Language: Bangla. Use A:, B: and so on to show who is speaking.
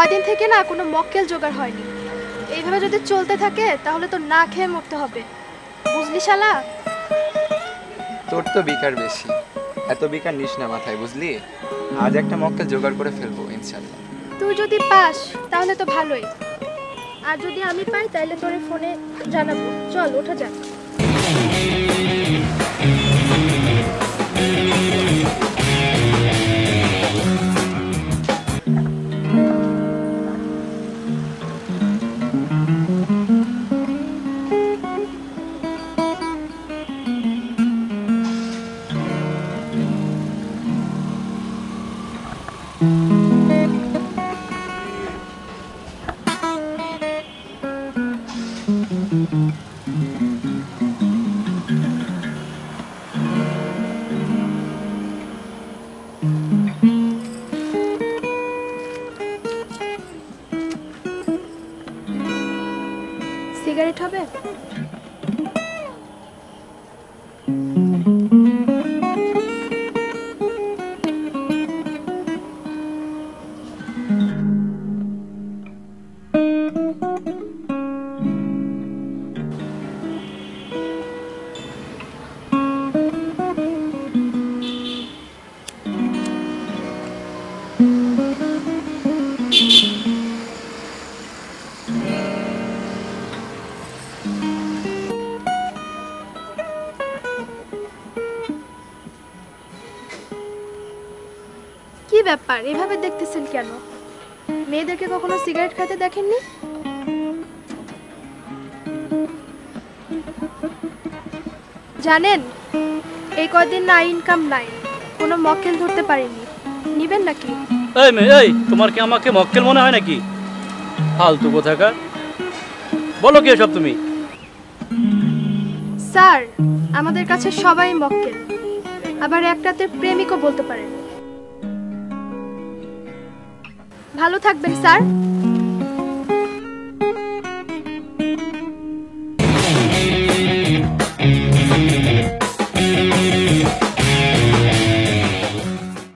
A: কয়দিন থেকে না কোনো মক্কেল জোগাড় হয়নি। এইভাবে যদি চলতে থাকে তাহলে তো না খেয়ে মরতে হবে, বুঝলি শালা?
B: তোর তো বিকার বেশি, এত বিকার নিস না মাথায়, বুঝলি? আজ একটা মক্কেল জোগাড় করে ফেলবো ইনশাল্লাহ।
A: তুই যদি পাস তাহলে তো ভালোই, আর যদি আমি পাই তাহলে তোর ফোনে জানাবো। চল ওঠা যাক। সিগারেট হবে? কি ব্যাপার, এভাবে দেখতেছেন কেন? মেয়েদেরকে কখনো সিগারেট খেতে দেখেননি? জানেন এই কয়দিন না ইনকাম নাই, কোনো মক্কেল ধরতে পারিনি। নিবেন নাকি?
C: এই মেয়ে, এই তোমার কি আমাকে মক্কেল মনে হয় নাকি? ফালতু কোথাকার, বলো কি এসব তুমি?
A: স্যার, আমাদের কাছে সবাই মক্কেল, আবার এক রাতের প্রেমিকও বলতে পারেন। ভালো থাকবেন স্যার।